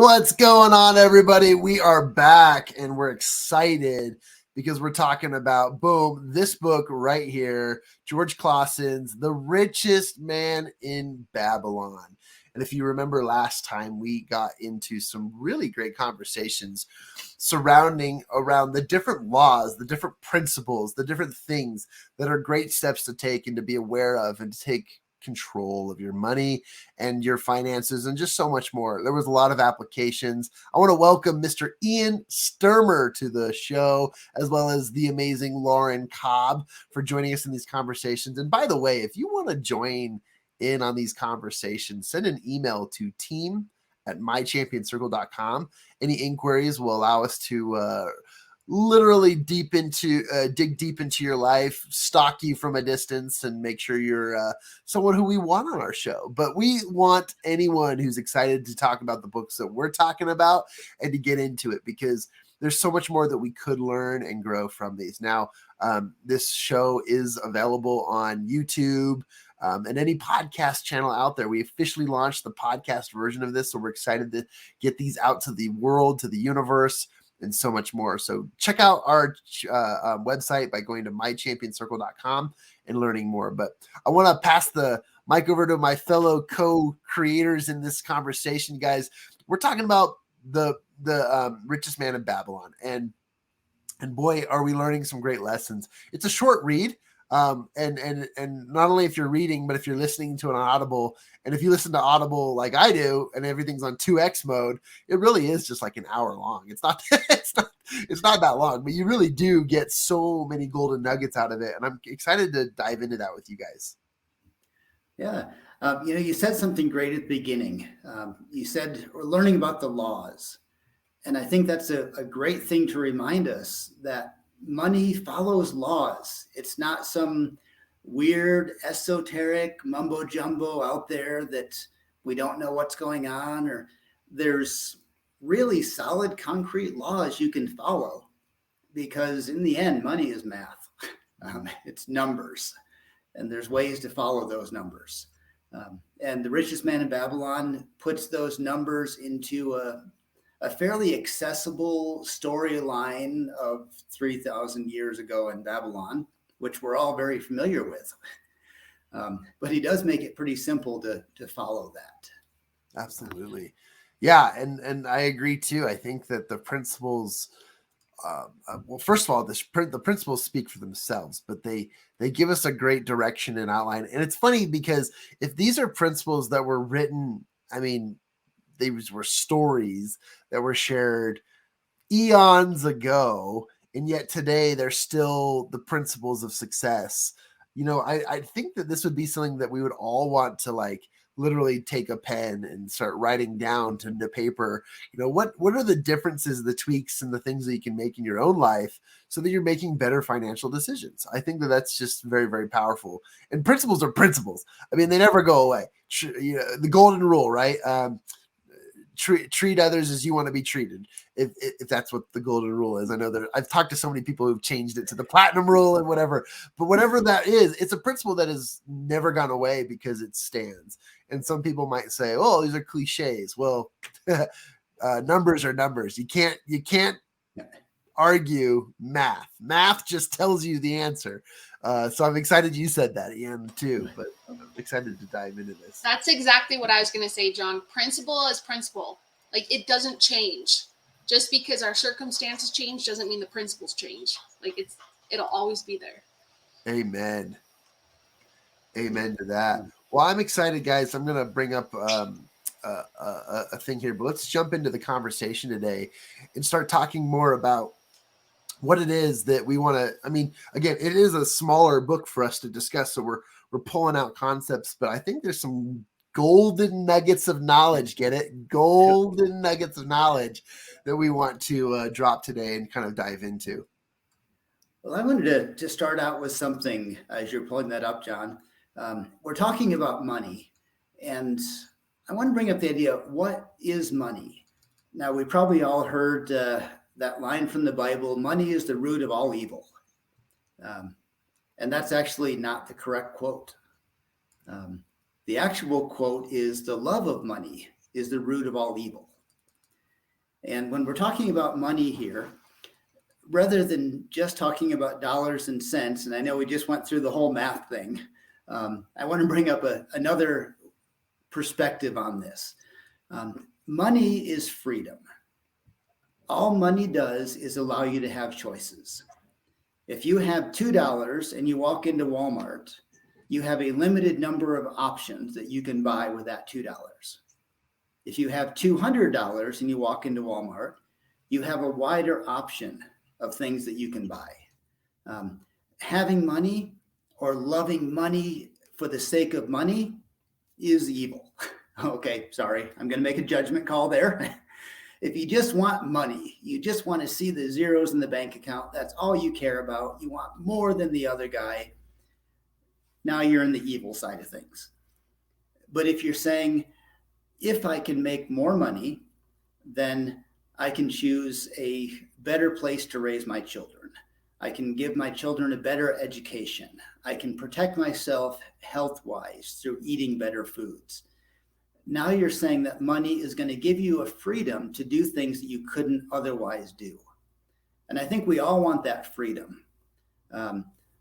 What's going on, everybody? We are back and we're excited because we're talking about, boom, this book right here, George Clason's The Richest Man in Babylon. And if you remember last time, we got into some really great conversations surrounding around the different laws, the different principles, the different things that are great steps to take and to be aware of and to take control of your money and your finances and just so much more. There was a lot of applications. I want to welcome Mr. Ian Stermer to the show, as well as the amazing Lauren Cobb for joining us in these conversations. And by the way, if you want to join in on these conversations, send an email to team@mychampionscircle.com. Any inquiries will allow us to literally dig deep into your life, stalk you from a distance, and make sure you're someone who we want on our show. But we want anyone who's excited to talk about the books that we're talking about and to get into it, because there's so much more that we could learn and grow from these. Now, this show is available on YouTube and any podcast channel out there. We officially launched the podcast version of this, so we're excited to get these out to the world, to the universe, and so much more. So check out our website by going to mychampionscircle.com and learning more. But I want to pass the mic over to my fellow co-creators in this conversation, guys. We're talking about the Richest Man in Babylon, and boy, are we learning some great lessons. It's a short read. And not only if you're reading, but if you're listening to an Audible, and if you listen to Audible like I do, and everything's on 2x mode, it really is just like an hour long. It's not that long, but you really do get so many golden nuggets out of it. And I'm excited to dive into that with you guys. Yeah. You said something great at the beginning. You said we're learning about the laws. And I think that's a great thing to remind us that money follows laws. It's not some weird esoteric mumbo jumbo out there that we don't know what's going on, or there's really solid concrete laws you can follow, because in the end, money is math. It's numbers, and there's ways to follow those numbers. And The Richest Man in Babylon puts those numbers into a fairly accessible storyline of 3,000 years ago in Babylon, which we're all very familiar with. But he does make it pretty simple to follow that. Absolutely. Yeah. And I agree too. I think that the principles, well, first of all, the principles speak for themselves, but they give us a great direction and outline. And it's funny because if these are principles that were written, I mean, these were stories that were shared eons ago, and yet today they're still the principles of success. I think that this would be something that we would all want to literally take a pen and start writing down to the paper. What are the differences, the tweaks, and the things that you can make in your own life so that you're making better financial decisions? I think that that's just very, very powerful. And principles are principles. I mean, they never go away. The golden rule, right? Treat others as you want to be treated, if that's what the golden rule is. I know that I've talked to so many people who've changed it to the platinum rule and whatever, but whatever that is, it's a principle that has never gone away because it stands. And some people might say, oh, these are cliches. Well, numbers are numbers. You can't argue math. Math just tells you the answer. So I'm excited you said that, Ian, too, but I'm excited to dive into this. That's exactly what I was going to say, John. Principle is principle. It doesn't change. Just because our circumstances change doesn't mean the principles change. It'll always be there. Amen. Amen to that. Well, I'm excited, guys. I'm going to bring up a thing here, but let's jump into the conversation today and start talking more about what it is that we want to. I mean, again, it is a smaller book for us to discuss, so we're pulling out concepts, but I think there's some golden nuggets of knowledge. Get it? Golden nuggets of knowledge that we want to drop today and kind of dive into. Well, I wanted to start out with something as you're pulling that up, John. We're talking about money, and I want to bring up the idea, what is money? Now, we probably all heard that line from the Bible, money is the root of all evil. And that's actually not the correct quote. The actual quote is, the love of money is the root of all evil. And when we're talking about money here, rather than just talking about dollars and cents, and I know we just went through the whole math thing, I want to bring up another perspective on this. Money is freedom. All money does is allow you to have choices. If you have $2 and you walk into Walmart, you have a limited number of options that you can buy with that $2. If you have $200 and you walk into Walmart, you have a wider option of things that you can buy. Having money or loving money for the sake of money is evil. Okay, sorry, I'm going to make a judgment call there. If you just want money, you just want to see the zeros in the bank account, that's all you care about, you want more than the other guy, now you're in the evil side of things. But if you're saying, if I can make more money, then I can choose a better place to raise my children. I can give my children a better education. I can protect myself health-wise through eating better foods. Now you're saying that money is going to give you a freedom to do things that you couldn't otherwise do. And I think we all want that freedom.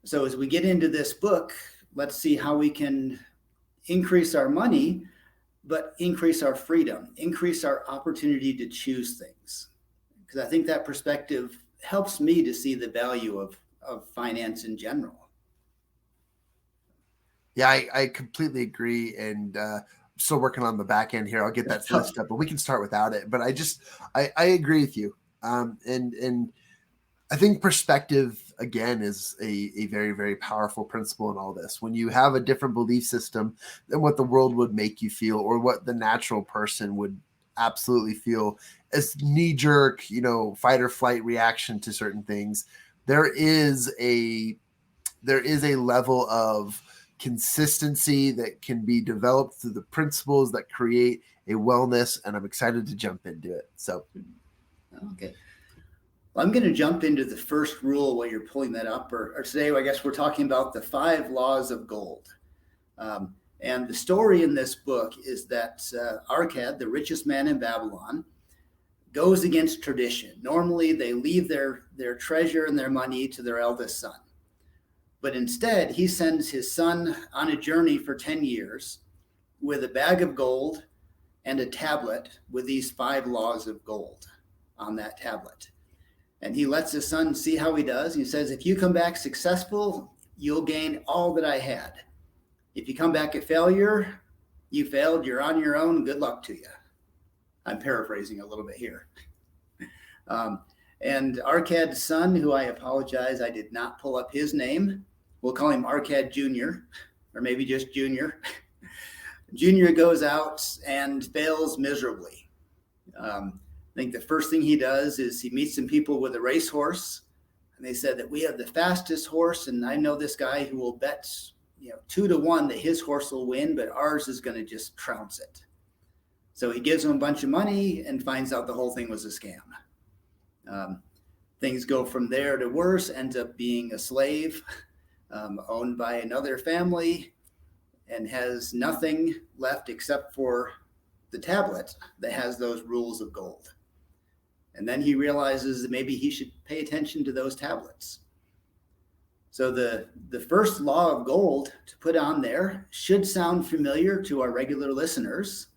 So as we get into this book, let's see how we can increase our money, but increase our freedom, increase our opportunity to choose things. Because I think that perspective helps me to see the value of finance in general. Yeah, I completely agree. And still working on the back end here. I'll get that list up, but we can start without it. But I agree with you. And I think perspective, again, is a very, very powerful principle in all this. When you have a different belief system than what the world would make you feel, or what the natural person would absolutely feel as knee-jerk, fight or flight reaction to certain things, there is a level of consistency that can be developed through the principles that create a wellness, and I'm excited to jump into it. So, okay. Well, I'm going to jump into the first rule while you're pulling that up, or today, I guess we're talking about the 5 laws of gold. And the story in this book is that Arkad, the richest man in Babylon, goes against tradition. Normally, they leave their treasure and their money to their eldest son. But instead, he sends his son on a journey for 10 years with a bag of gold and a tablet with these 5 laws of gold on that tablet. And he lets his son see how he does. He says, if you come back successful, you'll gain all that I had. If you come back a failure, you failed, you're on your own, good luck to you. I'm paraphrasing a little bit here. And Arkad's son, who I apologize, I did not pull up his name. We'll call him Arkad Jr., or maybe just Junior. Junior goes out and fails miserably. I think the first thing he does is he meets some people with a racehorse, and they said that we have the fastest horse, and I know this guy who will bet 2 to 1 that his horse will win, but ours is going to just trounce it. So he gives him a bunch of money and finds out the whole thing was a scam. Things go from there to worse, ends up being a slave, owned by another family, and has nothing left except for the tablet that has those rules of gold. And then he realizes that maybe he should pay attention to those tablets. So the first law of gold to put on there should sound familiar to our regular listeners.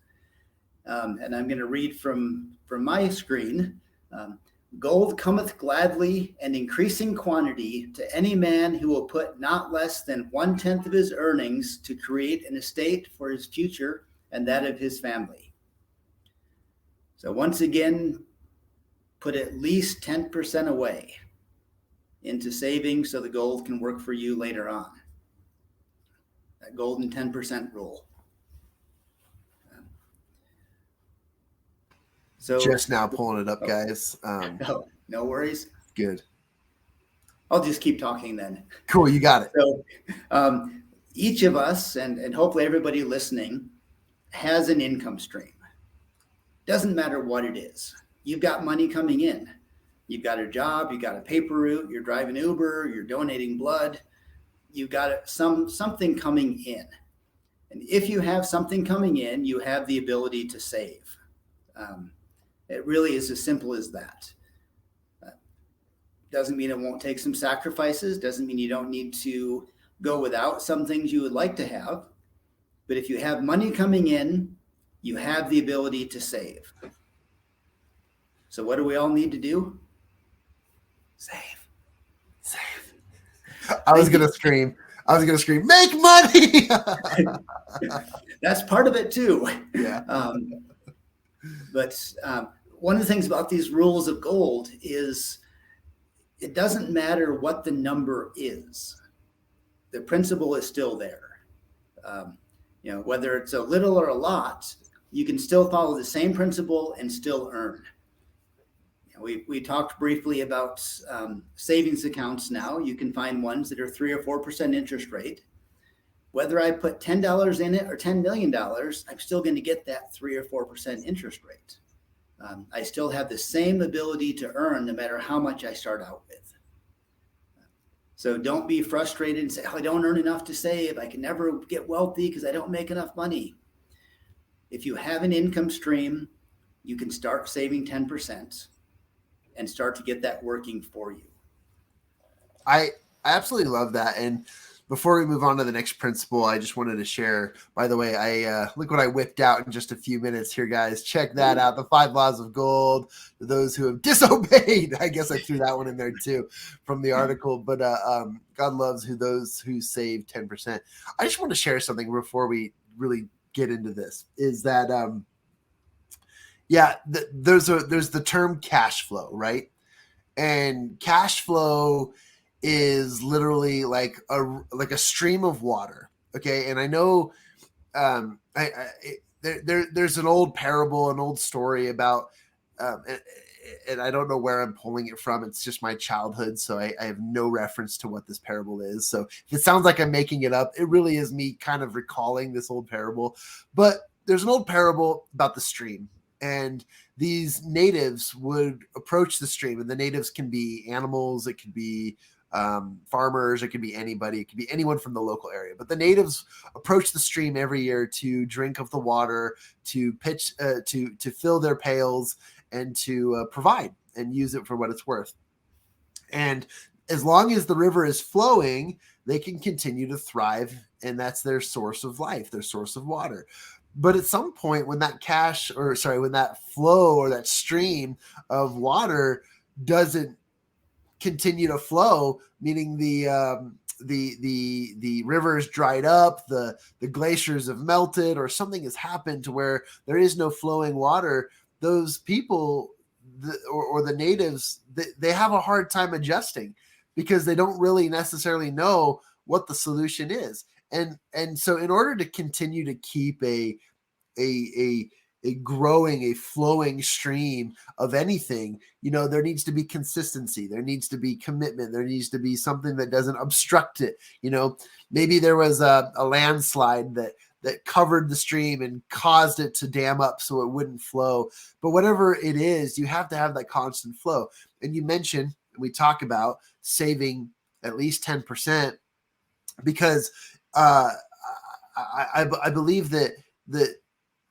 And I'm going to read from my screen. Gold cometh gladly and increasing quantity to any man who will put not less than 1/10 of his earnings to create an estate for his future and that of his family. So once again, put at least 10% away into saving so the gold can work for you later on. That golden 10% rule. So just now pulling it up, guys. No worries. Good. I'll just keep talking then. Cool, you got it. So each of us, and hopefully everybody listening, has an income stream. Doesn't matter what it is. You've got money coming in. You've got a job, you've got a paper route, you're driving Uber, you're donating blood. You've got something coming in. And if you have something coming in, you have the ability to save. It really is as simple as that. Doesn't mean it won't take some sacrifices. Doesn't mean you don't need to go without some things you would like to have. But if you have money coming in, you have the ability to save. So what do we all need to do? Save. I was going to scream, make money. That's part of it too. Yeah. But one of the things about these rules of gold is it doesn't matter what the number is. The principle is still there. Whether it's a little or a lot, you can still follow the same principle and still earn. We talked briefly about savings accounts now. You can find ones that are 3 or 4% interest rate. Whether I put $10 in it or $10 million, I'm still going to get that 3 or 4% interest rate. I still have the same ability to earn no matter how much I start out with. So don't be frustrated and say, I don't earn enough to save. I can never get wealthy because I don't make enough money. If you have an income stream, you can start saving 10% and start to get that working for you. I absolutely love that. And before we move on to the next principle, I just wanted to share, by the way, I look what I whipped out in just a few minutes here, guys. Check that out. The 5 laws of gold for those who have disobeyed. I guess I threw that one in there too from the article, but God loves those who save 10%. I just want to share something before we really get into this is that, there's the term cash flow, right? And cash flow is literally like a stream of water. Okay. And I know there's an old parable, an old story about, and I don't know where I'm pulling it from. It's just my childhood. So I have no reference to what this parable is. So if it sounds like I'm making it up, it really is me kind of recalling this old parable. But there's an old parable about the stream. And these natives would approach the stream, and the natives can be animals. It could be farmers. It could be anybody. It could be anyone from the local area. But the natives approach the stream every year to drink of the water, to pitch, to fill their pails, and to provide and use it for what it's worth. And as long as the river is flowing, they can continue to thrive, and that's their source of life, their source of water. But at some point, when that when that flow or that stream of water doesn't continue to flow, meaning the river is dried up, the glaciers have melted, or something has happened to where there is no flowing water, those people or the natives, they have a hard time adjusting because they don't really necessarily know what the solution is. And so in order to continue to keep a growing, a flowing stream of anything, there needs to be consistency. There needs to be commitment. There needs to be something that doesn't obstruct it. Maybe there was a landslide that covered the stream and caused it to dam up so it wouldn't flow. But whatever it is, you have to have that constant flow. And you mentioned, we talk about saving at least 10%, because I believe that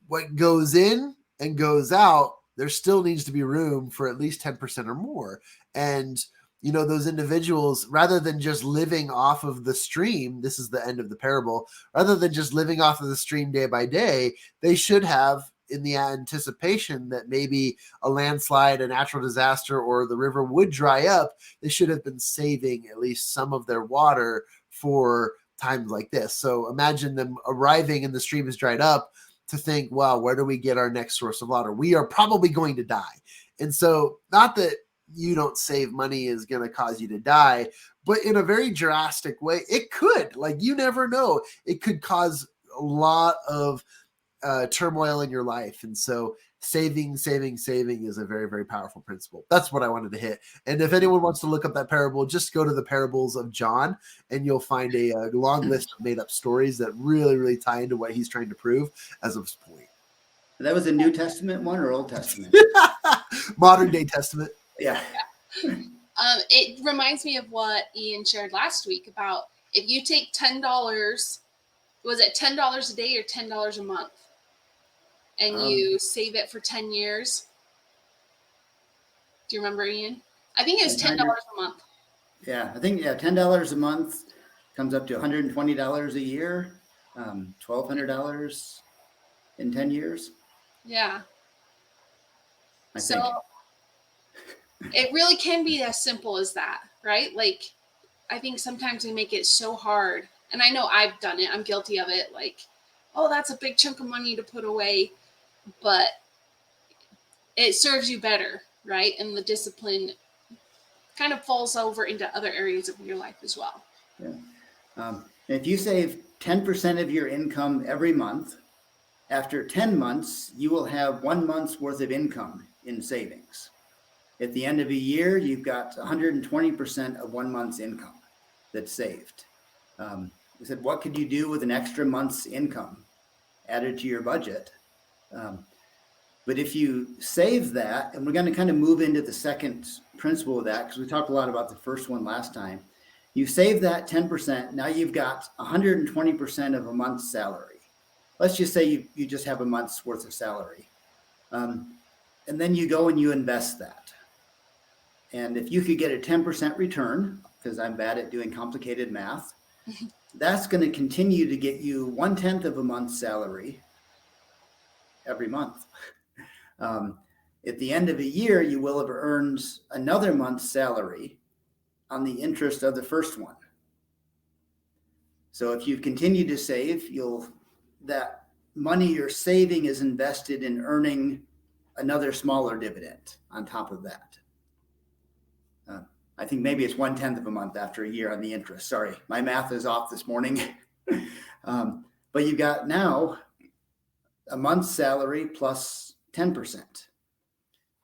what goes in and goes out, there still needs to be room for at least 10% or more. And, those individuals, rather than just living off of the stream, this is the end of the parable, rather than just living off of the stream day by day, they should have, in the anticipation that maybe a landslide, a natural disaster, or the river would dry up, they should have been saving at least some of their water for times like this. So imagine them arriving and the stream is dried up, to think, wow, where do we get our next source of water? We are probably going to die. And so, not that you don't save money is going to cause you to die, but in a very drastic way, it could. Like, you never know. It could cause a lot of turmoil in your life. And so saving is a very, very powerful principle. That's what I wanted to hit. And if anyone wants to look up that parable, just go to the parables of John, and you'll find a long list of made up stories that really, really tie into what he's trying to prove as of his point. That was a New Testament one or Old Testament? Modern day Testament. Yeah. It reminds me of what Ian shared last week about if you take $10, was it $10 a day or $10 a month? And you save it for 10 years, Do you remember, Ian? I think it was $10 a month. Yeah, I think $10 a month comes up to $120 a year, $1,200 in 10 years. Yeah. I think. It really can be as simple as that, right? Like, I think sometimes we make it so hard. And I know I've done it. I'm guilty of it. Like, oh, that's a big chunk of money to put away. But it serves you better, right? And the discipline kind of falls over into other areas of your life as well. Yeah. If you save 10% of your income every month, after 10 months, you will have 1 month's worth of income in savings. At the end of a year, you've got 120% of 1 month's income that's saved. We said, what could you do with an extra month's income added to your budget? But if you save that, and we're going to kind of move into the second principle of that, because we talked a lot about the first one last time. You save that 10%, now you've got 120% of a month's salary. Let's just say you just have a month's worth of salary. And then you go and you invest that. And if you could get a 10% return, because I'm bad at doing complicated math, that's going to continue to get you 1/10 of a month's salary every month. At the end of a year, you will have earned another month's salary on the interest of the first one. So if you continue to save, that money you're saving is invested in earning another smaller dividend on top of that. I think maybe it's 1/10 of a month after a year on the interest. Sorry, my math is off this morning. But you've got now a month's salary plus 10%.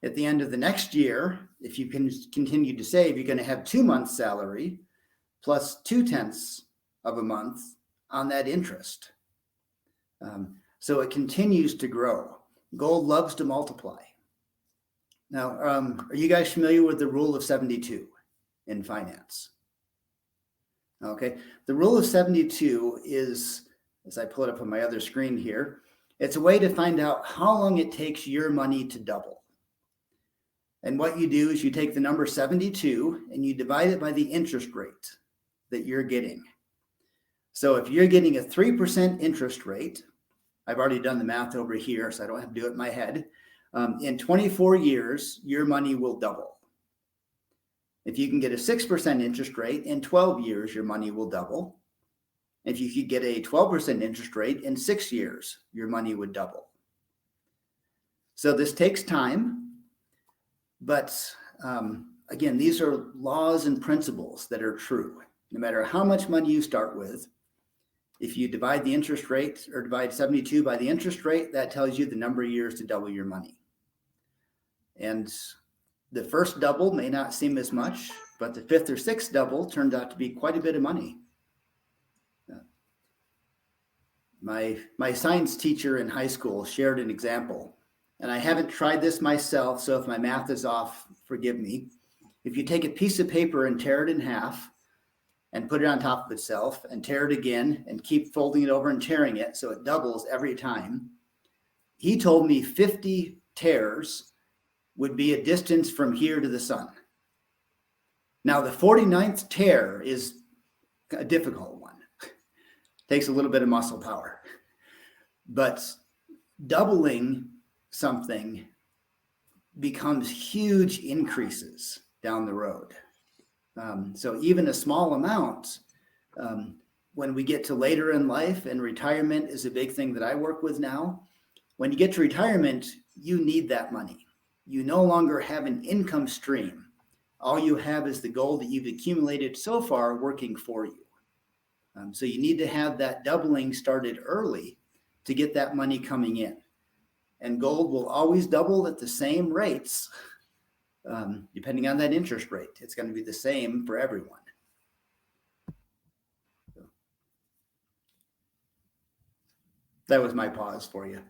At the end of the next year, if you can continue to save, you're going to have 2 months' salary plus 2/10 of a month on that interest. So it continues to grow. Gold loves to multiply. Now, are you guys familiar with the rule of 72 in finance? Okay, the rule of 72 is, as I pull it up on my other screen here, it's a way to find out how long it takes your money to double. And what you do is you take the number 72 and you divide it by the interest rate that you're getting. So if you're getting a 3% interest rate, I've already done the math over here, so I don't have to do it in my head. In 24 years, your money will double. If you can get a 6% interest rate, in 12 years, your money will double. If you could get a 12% interest rate, in 6 years, your money would double. So this takes time, but again, these are laws and principles that are true. No matter how much money you start with, if you divide the interest rate or divide 72 by the interest rate, that tells you the number of years to double your money. And the first double may not seem as much, but the 5th or 6th double turned out to be quite a bit of money. My science teacher in high school shared an example, and I haven't tried this myself, so if my math is off, forgive me. If you take a piece of paper and tear it in half and put it on top of itself and tear it again and keep folding it over and tearing it so it doubles every time, he told me 50 tears would be a distance from here to the sun. Now, the 49th tear is a difficult one. Takes a little bit of muscle power. But doubling something becomes huge increases down the road. So even a small amount, when we get to later in life, and retirement is a big thing that I work with now, when you get to retirement, you need that money. You no longer have an income stream. All you have is the gold that you've accumulated so far working for you. So you need to have that doubling started early to get that money coming in. And gold will always double at the same rates, depending on that interest rate. It's going to be the same for everyone. So, that was my pause for you.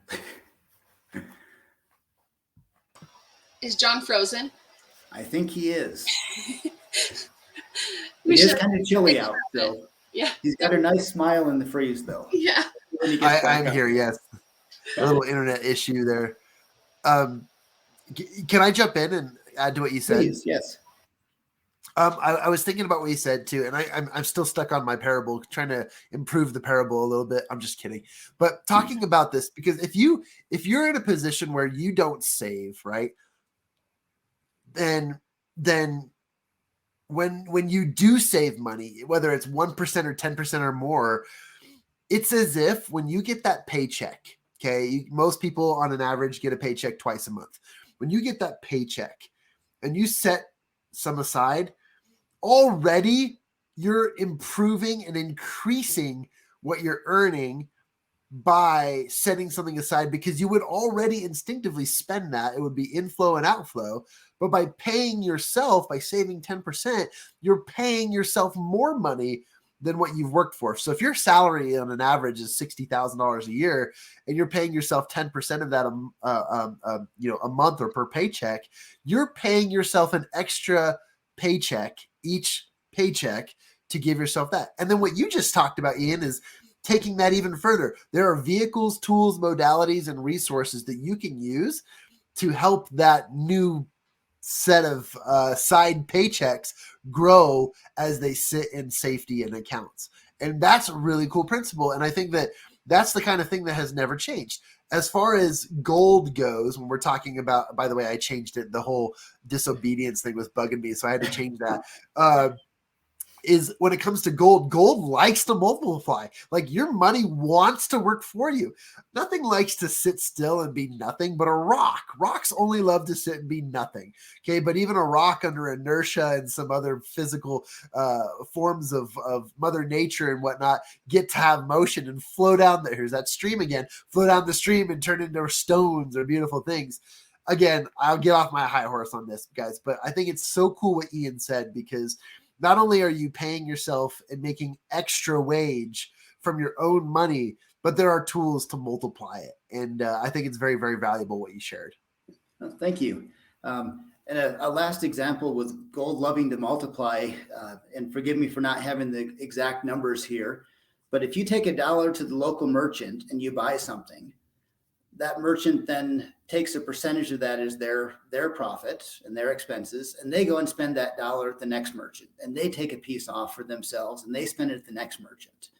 Is John frozen? I think he is. It is kind of chilly out, so yeah. He's got a nice smile in the freeze, though. Yeah. I'm here, yes. A little internet issue there. Can I jump in add to what you said? Please, yes. I was thinking about what you said too, and I'm still stuck on my parable, trying to improve the parable a little bit. I'm just kidding, but talking about this, because if you're in a position where you don't save, right, then when you do save money, whether it's 1% or 10% or more, it's as if when you get that paycheck, okay, most people on an average get a paycheck twice a month. When you get that paycheck and you set some aside, already you're improving and increasing what you're earning by setting something aside, because you would already instinctively spend that. It would be inflow and outflow. But by paying yourself, by saving 10%, you're paying yourself more money than what you've worked for. So if your salary on an average is $60,000 a year, and you're paying yourself 10% of that, a month or per paycheck, you're paying yourself an extra paycheck, each paycheck, to give yourself that. And then what you just talked about, Ian, is taking that even further. There are vehicles, tools, modalities, and resources that you can use to help that new set of side paychecks grow as they sit in safety and accounts. And that's a really cool principle. And I think that that's the kind of thing that has never changed. As far as gold goes, when we're talking about, by the way, I changed it. The whole disobedience thing was bugging me, so I had to change that. Is when it comes to gold likes to multiply. Like, your money wants to work for you. Nothing likes to sit still and be nothing, but a rock. Rocks only love to sit and be nothing. Okay, but even a rock under inertia and some other physical forms of Mother Nature and whatnot get to have motion and flow down there. Here's that stream again. Flow down the stream and turn into stones or beautiful things. Again, I'll get off my high horse on this, guys, but I think it's so cool what Ian said, because not only are you paying yourself and making extra wage from your own money, but there are tools to multiply it. And I think it's very, very valuable what you shared. Oh, thank you. And a last example with gold loving to multiply, and forgive me for not having the exact numbers here, but if you take $1 to the local merchant and you buy something, that merchant then takes a percentage of that as their profit and their expenses, and they go and spend that $1 at the next merchant, and they take a piece off for themselves and they spend it at the next merchant.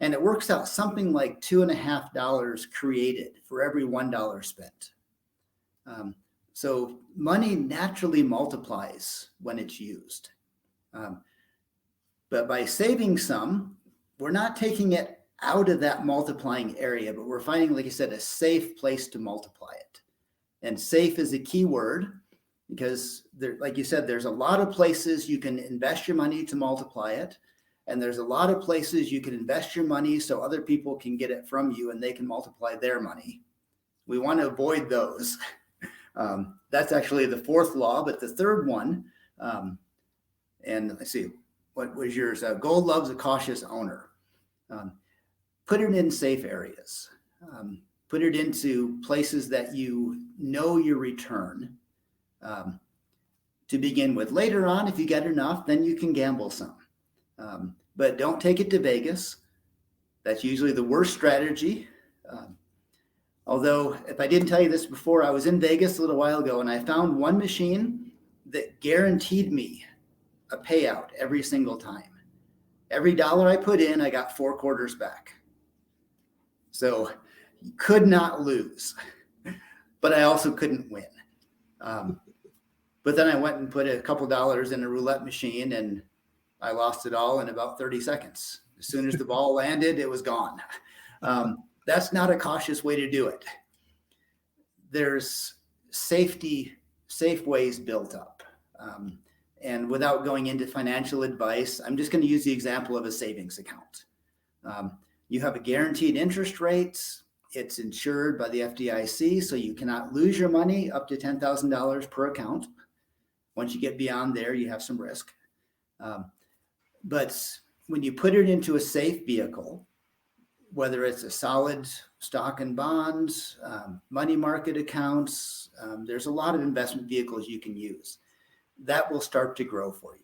And it works out something like $2.50 created for every $1 spent. So money naturally multiplies when it's used. But by saving some, we're not taking it out of that multiplying area, but we're finding, like you said, a safe place to multiply it. And safe is a key word, because there, like you said, there's a lot of places you can invest your money to multiply it. And there's a lot of places you can invest your money so other people can get it from you and they can multiply their money. We want to avoid those. That's actually the fourth law, but the third one, and let's see, what was yours? Gold loves a cautious owner. Put it in safe areas. Put it into places that you know your return to begin with. Later on, if you get enough, then you can gamble some. But don't take it to Vegas. That's usually the worst strategy. Although, if I didn't tell you this before, I was in Vegas a little while ago, and I found one machine that guaranteed me a payout every single time. Every $1 I put in, I got 4 quarters back. So you could not lose, but I also couldn't win. But then I went and put a couple dollars in a roulette machine, and I lost it all in about 30 seconds. As soon as the ball landed, it was gone. That's not a cautious way to do it. There's safe ways built up. And without going into financial advice, I'm just going to use the example of a savings account. You have a guaranteed interest rate. It's insured by the FDIC, so you cannot lose your money up to $10,000 per account. Once you get beyond there, you have some risk. But when you put it into a safe vehicle, whether it's a solid stock and bonds, money market accounts, there's a lot of investment vehicles you can use. That will start to grow for you.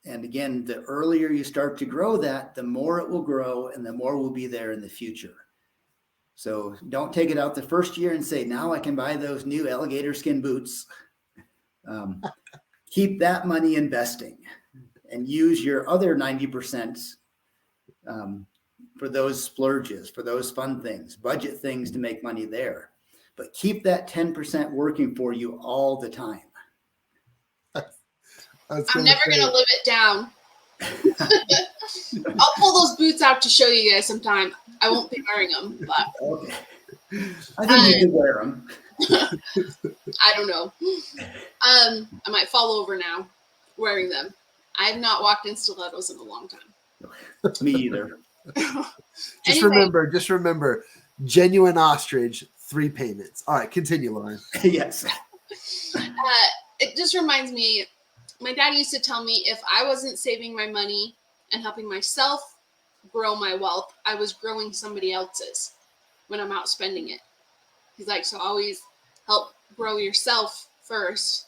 And again, the earlier you start to grow that, the more it will grow and the more will be there in the future. So don't take it out the first year and say, now I can buy those new alligator skin boots. Keep that money investing and use your other 90% for those splurges, for those fun things, budget things to make money there. But keep that 10% working for you all the time. I'm never going to live it down. I'll pull those boots out to show you guys sometime. I won't be wearing them, but okay. I think you could wear them. I don't know. I might fall over now wearing them. I have not walked in stilettos in a long time. Me either. Just remember, genuine ostrich, 3 payments. All right, continue, Lauren. Yes. It just reminds me, my dad used to tell me if I wasn't saving my money and helping myself grow my wealth, I was growing somebody else's when I'm out spending it. He's like, so always help grow yourself first,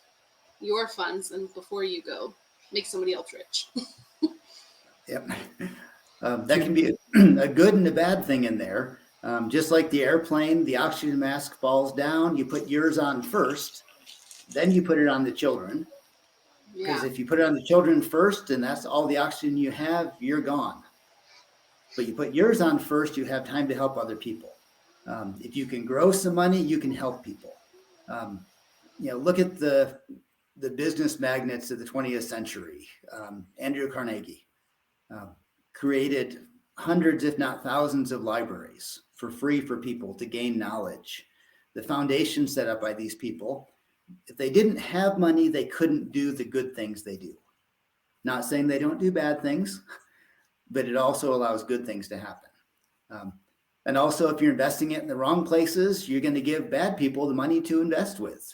your funds, and before you go, make somebody else rich. Yep. That can be a good and a bad thing in there. Just like the airplane, the oxygen mask falls down, you put yours on first, then you put it on the children. Because if you put it on the children first and that's all the oxygen you have, you're gone. But you put yours on first, you have time to help other people. If you can grow some money, you can help people. Look at the business magnates of the 20th century. Andrew Carnegie created hundreds, if not thousands, of libraries for free for people to gain knowledge. The foundation set up by these people. If they didn't have money, they couldn't do the good things they do. Not saying they don't do bad things, but it also allows good things to happen. And also, if you're investing it in the wrong places, you're going to give bad people the money to invest with.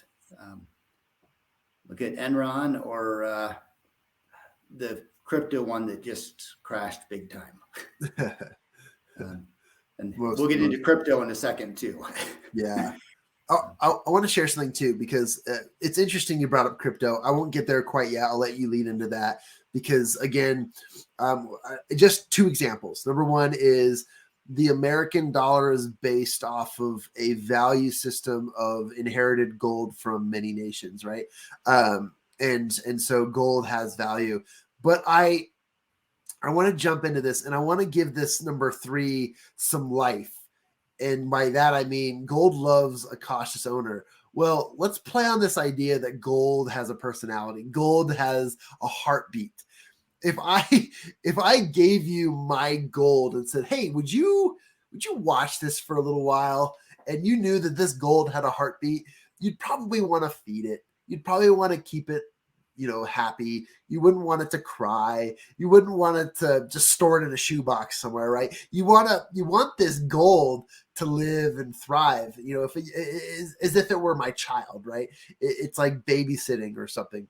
Look at Enron or the crypto one that just crashed big time. And we'll get into crypto in a second too. Yeah. I want to share something too, because it's interesting you brought up crypto. I won't get there quite yet. I'll let you lead into that because, again, just 2 examples. Number one is the American dollar is based off of a value system of inherited gold from many nations, right? And so gold has value. But I want to jump into this, and I want to give this number 3 some life. And by that, I mean, gold loves a cautious owner. Well, let's play on this idea that gold has a personality. Gold has a heartbeat. If I gave you my gold and said, hey, would you watch this for a little while? And you knew that this gold had a heartbeat, you'd probably want to feed it. You'd probably want to keep it, happy. You wouldn't want it to cry. You wouldn't want it to just store it in a shoebox somewhere, right? You want this gold to live and thrive, if it is as if it were my child, right? It's like babysitting or something.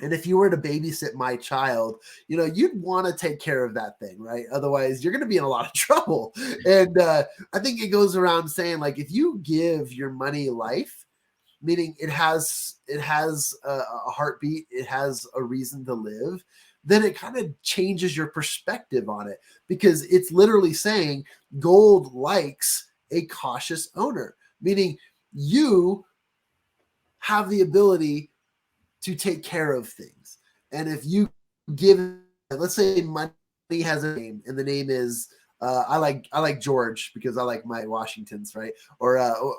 And if you were to babysit my child, you'd want to take care of that thing, right? Otherwise, you're going to be in a lot of trouble. And I think it goes around saying, like, if you give your money life, meaning it has a heartbeat, it has a reason to live, then it kind of changes your perspective on it, because it's literally saying gold likes a cautious owner, meaning you have the ability to take care of things. And if you give, let's say money has a name, and the name is I like George because I like my Washingtons, right? Or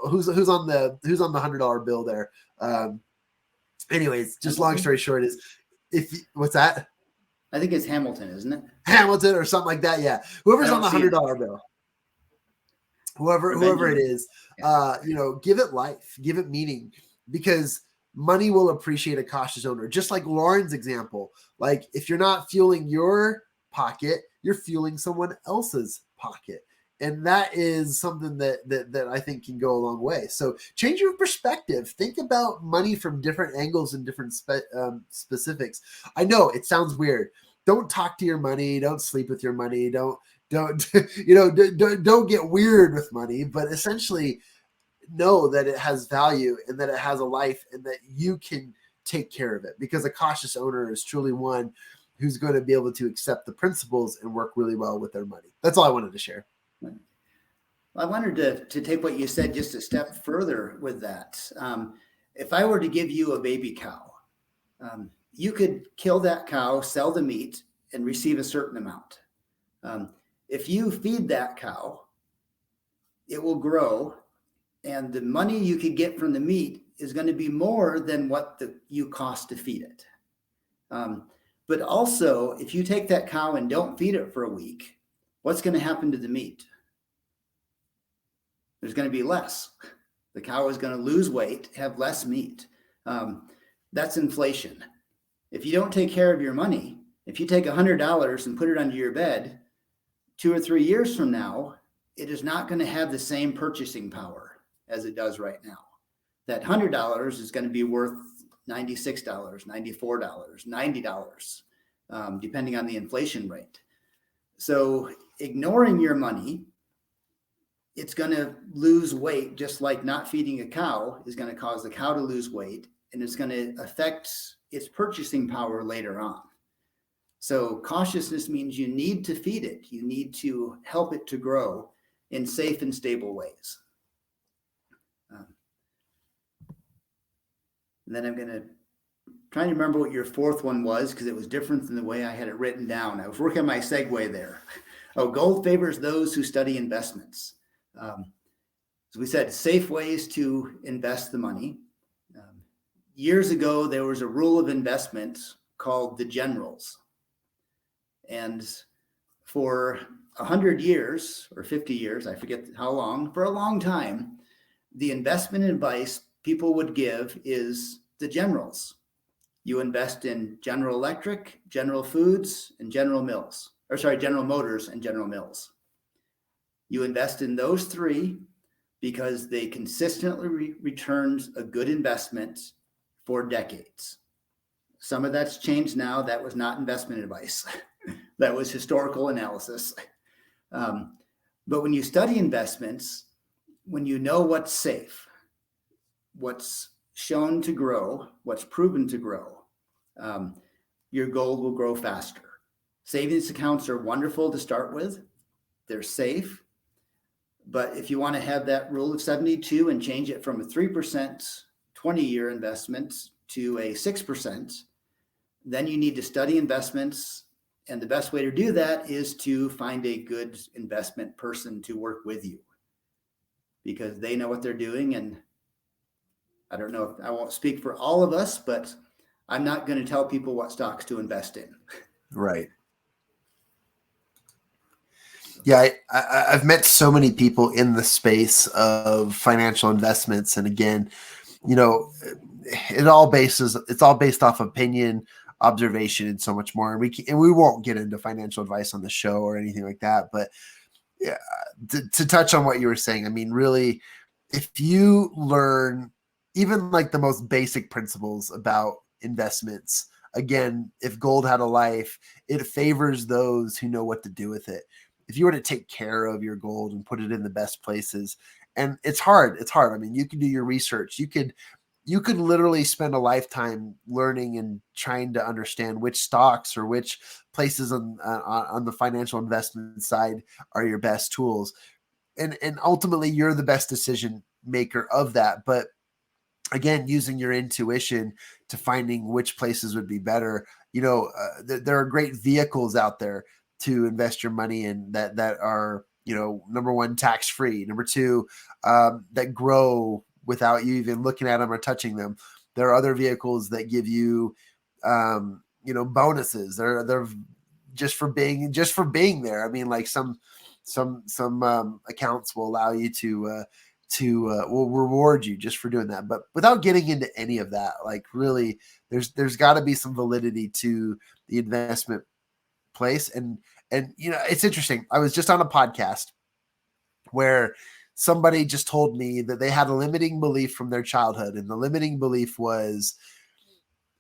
who's on the $100 bill there. Anyways, just long story short is, what's that? I think it's Hamilton, isn't it? Hamilton or something like that. Yeah, whoever's on the $100 bill, whoever it is, give it life, give it meaning, because money will appreciate a cautious owner. Just like Lauren's example, like if you're not fueling your pocket, you're fueling someone else's pocket. And that is something that I think can go a long way. So change your perspective. Think about money from different angles and different specifics. I know it sounds weird. Don't talk to your money. Don't sleep with your money. Don't get weird with money. But essentially, know that it has value and that it has a life and that you can take care of it, because a cautious owner is truly one who's going to be able to accept the principles and work really well with their money. That's all I wanted to share. I wanted to take what you said just a step further with that. if I were to give you a baby cow, you could kill that cow, sell the meat, and receive a certain amount. If you feed that cow, it will grow, and the money you could get from the meat is going to be more than what you cost to feed it. But also, if you take that cow and don't feed it for a week, what's going to happen to the meat? There's going to be less. The cow is going to lose weight, have less meat. That's inflation. If you don't take care of your money, if you take $100 and put it under your bed, 2 or 3 years from now, it is not going to have the same purchasing power as it does right now. That $100 is going to be worth $96, $94, $90, depending on the inflation rate. So ignoring your money, it's going to lose weight, just like not feeding a cow is going to cause the cow to lose weight, and it's going to affect its purchasing power later on. So cautiousness means you need to feed it. You need to help it to grow in safe and stable ways. And then I'm going to try to remember what your fourth one was, because it was different than the way I had it written down. I was working on my segue there. Oh, gold favors those who study investments. As we said, safe ways to invest the money. Years ago, there was a rule of investment called the generals. And for 100 years or 50 years, I forget how long, for a long time, the investment advice people would give is the generals. You invest in General Electric, General Foods, and General Motors and General Mills. You invest in those three because they consistently returned a good investment for decades. Some of that's changed now. That was not investment advice. That was historical analysis. But when you study investments, when you know what's safe, what's shown to grow, what's proven to grow, your gold will grow faster. Savings accounts are wonderful to start with. They're safe. But if you want to have that rule of 72 and change it from a 3% 20-year investment to a 6%, then you need to study investments. And the best way to do that is to find a good investment person to work with you, because they know what they're doing. And I don't know, I won't speak for all of us, but I'm not going to tell people what stocks to invest in. Right. Yeah, I've met so many people in the space of financial investments, and again, it's all based off opinion, observation, and so much more. And we won't get into financial advice on the show or anything like that. But yeah, to touch on what you were saying, I mean, really, if you learn even like the most basic principles about investments, again, if gold had a life, it favors those who know what to do with it. If you were to take care of your gold and put it in the best places, and it's hard. I mean, you can do your research. You could literally spend a lifetime learning and trying to understand which stocks or which places on the financial investment side are your best tools. And ultimately you're the best decision maker of that. But again, using your intuition to finding which places would be better, there are great vehicles out there to invest your money in that are, number one, tax-free. Number two, that grow without you even looking at them or touching them. There are other vehicles that give you, bonuses. They're just for being there. I mean, like some accounts will allow you to will reward you just for doing that. But without getting into any of that, like really, there's got to be some validity to the investment place. And it's interesting. I was just on a podcast where somebody just told me that they had a limiting belief from their childhood. And the limiting belief was,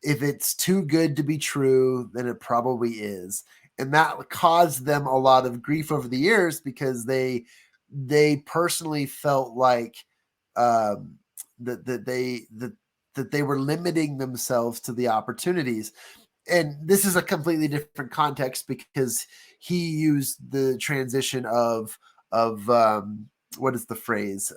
if it's too good to be true, then it probably is. And that caused them a lot of grief over the years, because they personally felt like that they were limiting themselves to the opportunities. And this is a completely different context, because he used the transition of what is the phrase?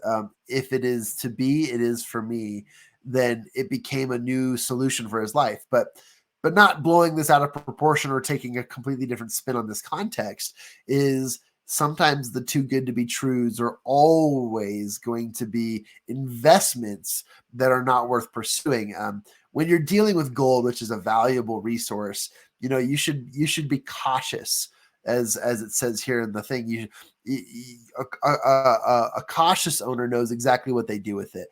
If it is to be, it is for me. then it became a new solution for his life. But not blowing this out of proportion or taking a completely different spin on this context is sometimes the too good to be truths are always going to be investments that are not worth pursuing. When you're dealing with gold, which is a valuable resource, you should be cautious, as it says here in the thing. A cautious owner knows exactly what they do with it.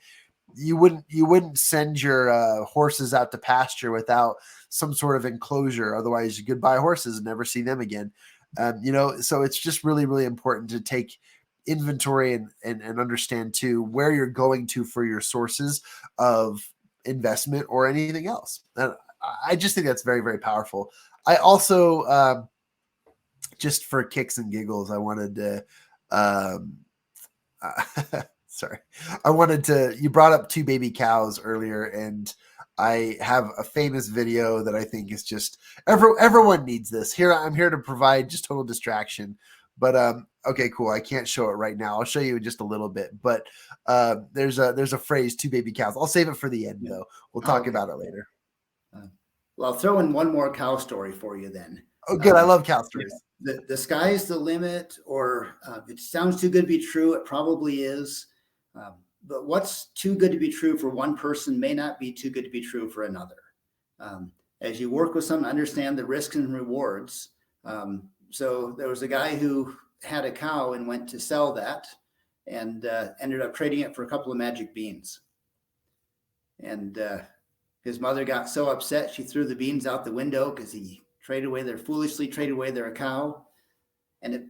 You wouldn't send your horses out to pasture without some sort of enclosure. Otherwise, you could buy horses and never see them again. So it's just really, really important to take inventory and understand too where you're going to for your sources of investment or anything else. And I just think that's very, very powerful. I also, just for kicks and giggles, I wanted to, you brought up 2 baby cows earlier, and I have a famous video that I think is just everyone needs this. I'm here to provide just total distraction, but okay, cool. I can't show it right now. I'll show you in just a little bit, but there's a phrase, 2 baby cows. I'll save it for the end though. We'll talk about it later. Well, I'll throw in one more cow story for you then. Oh, good. I love cow stories. The sky's the limit, or it sounds too good to be true. It probably is. But what's too good to be true for one person may not be too good to be true for another. As you work with someone, understand the risks and rewards. So there was a guy who had a cow and went to sell that and ended up trading it for a couple of magic beans. And his mother got so upset, she threw the beans out the window because he foolishly traded away their cow. And it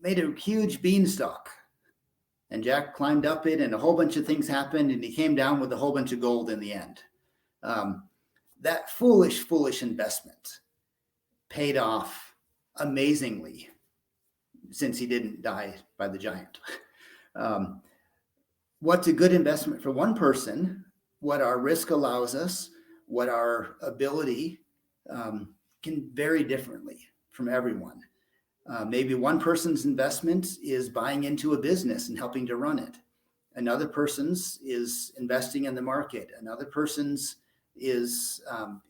made a huge beanstalk. And Jack climbed up it, and a whole bunch of things happened, and he came down with a whole bunch of gold in the end. That foolish investment paid off amazingly, since he didn't die by the giant. What's a good investment for one person, what our risk allows us, what our ability can vary differently from everyone. Maybe one person's investment is buying into a business and helping to run it. Another person's is investing in the market. Another person's is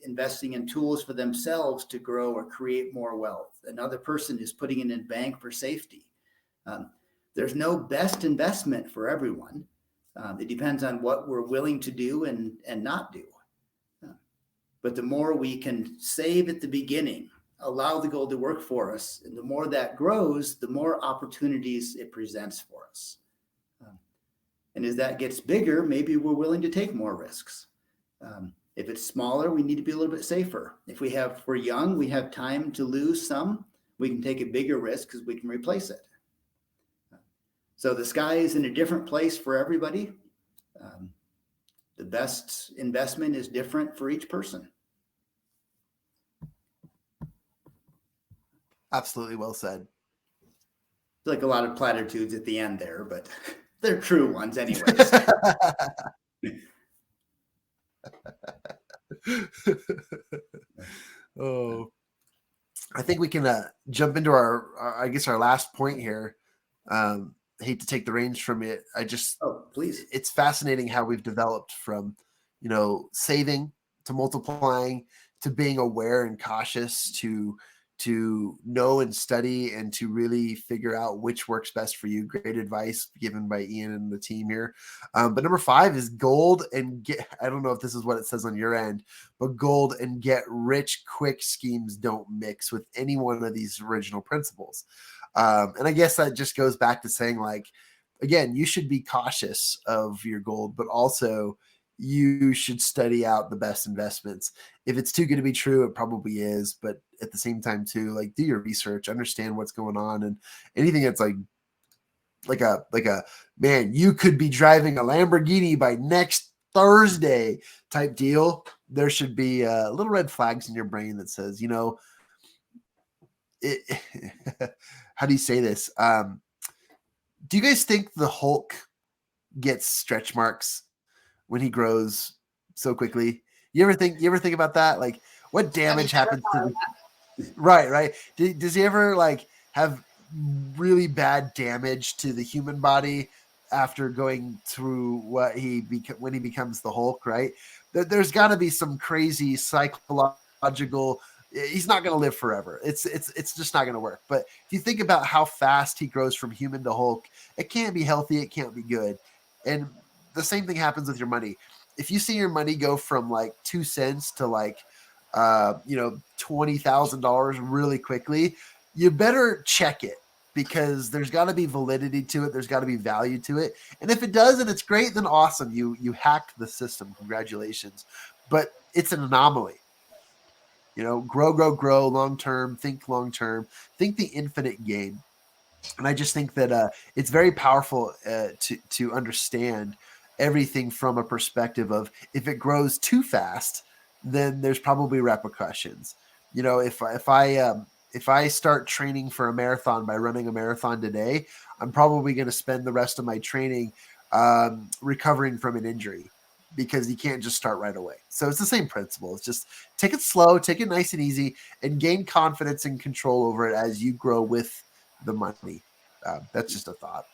investing in tools for themselves to grow or create more wealth. Another person is putting it in a bank for safety. There's no best investment for everyone. It depends on what we're willing to do and not do. But the more we can save at the beginning, allow the goal to work for us, and the more that grows, the more opportunities it presents for us. And as that gets bigger, maybe we're willing to take more risks. If it's smaller, we need to be a little bit safer. If we're young, we have time to lose some, we can take a bigger risk because we can replace it. So the sky is in a different place for everybody. The best investment is different for each person. Absolutely well said. Like a lot of platitudes at the end there, but they're true ones anyways. Oh, I think we can jump into our last point here. Hate to take the reins from it. Please. It's fascinating how we've developed from, saving to multiplying to being aware and cautious to know and study and to really figure out which works best for you. Great advice given by Ian and the team here. But number 5 is gold and get, I don't know if this is what it says on your end, but gold and get rich quick schemes don't mix with any one of these original principles. And I guess that just goes back to saying, like, again, you should be cautious of your gold, but also you should study out the best investments. If it's too good to be true, it probably is. But at the same time too, like, do your research, understand what's going on, and anything that's like a man, you could be driving a Lamborghini by next Thursday type deal. There should be little red flags in your brain that says, how do you say this? Do you guys think the Hulk gets stretch marks when he grows so quickly? You ever think about that? Like, what damage happens to right? Does he ever have really bad damage to the human body after going through what when he becomes the Hulk, right? There's got to be some crazy psychological. He's not going to live forever. It's just not going to work. But if you think about how fast he grows from human to Hulk, it can't be healthy. It can't be good. And the same thing happens with your money. If you see your money go from like 2 cents to like, $20,000 really quickly, you better check it, because there's got to be validity to it. There's got to be value to it. And if it does, and it's great, then awesome. You hacked the system. Congratulations. But it's an anomaly. Grow long-term, think long-term, think the infinite game. And I just think that it's very powerful to understand everything from a perspective of, if it grows too fast, then there's probably repercussions. If I start training for a marathon by running a marathon today, I'm probably going to spend the rest of my training recovering from an injury, because you can't just start right away. So it's the same principle. It's just take it slow, take it nice and easy, and gain confidence and control over it as you grow with the money. That's just a thought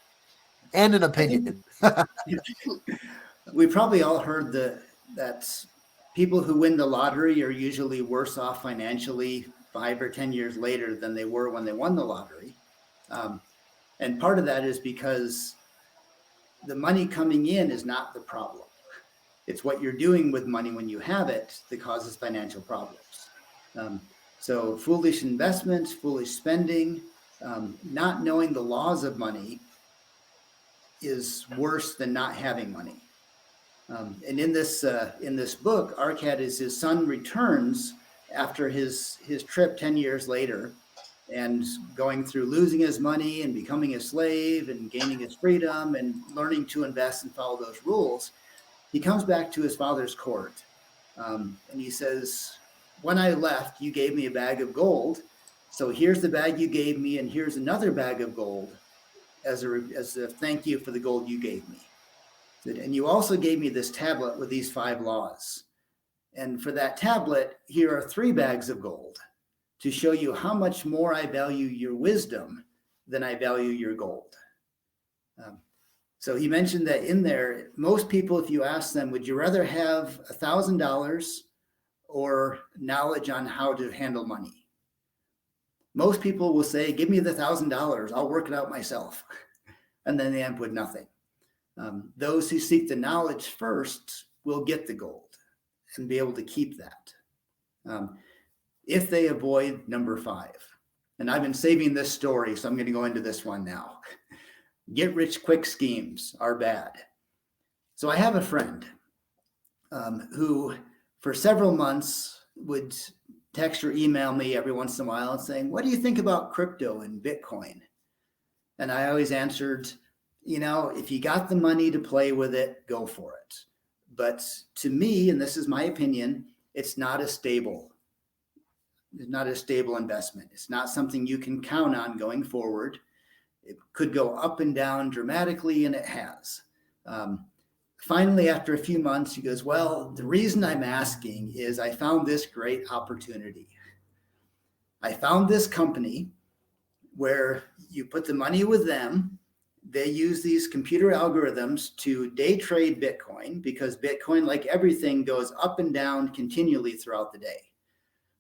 and an opinion. We probably all heard that people who win the lottery are usually worse off financially 5 or 10 years later than they were when they won the lottery. And part of that is because the money coming in is not the problem. It's what you're doing with money when you have it that causes financial problems. So foolish investments, foolish spending, not knowing the laws of money is worse than not having money. And in this book, Arcad, as his son returns after his trip 10 years later, and going through losing his money and becoming a slave and gaining his freedom and learning to invest and follow those rules, he comes back to his father's court. And he says, when I left, you gave me a bag of gold. So here's the bag you gave me, and here's another bag of gold as a thank you for the gold you gave me. And you also gave me this tablet with these 5 laws. And for that tablet, here are 3 bags of gold to show you how much more I value your wisdom than I value your gold. So he mentioned that in there, most people, if you ask them, would you rather have $1,000 or knowledge on how to handle money? Most people will say, give me the $1,000, I'll work it out myself. And then they end up with nothing. Those who seek the knowledge first will get the gold and be able to keep that. If they avoid number 5. And I've been saving this story, so I'm going to go into this one now. Get rich quick schemes are bad. So I have a friend who for several months would text or email me every once in a while saying, what do you think about crypto and Bitcoin? And I always answered, if you got the money to play with it, go for it. But to me, and this is my opinion, it's not a stable investment. It's not something you can count on going forward. It could go up and down dramatically, and it has. Finally, after a few months, he goes, well, the reason I'm asking is I found this great opportunity. I found this company where you put the money with them. They use these computer algorithms to day trade Bitcoin, because Bitcoin, like everything, goes up and down continually throughout the day.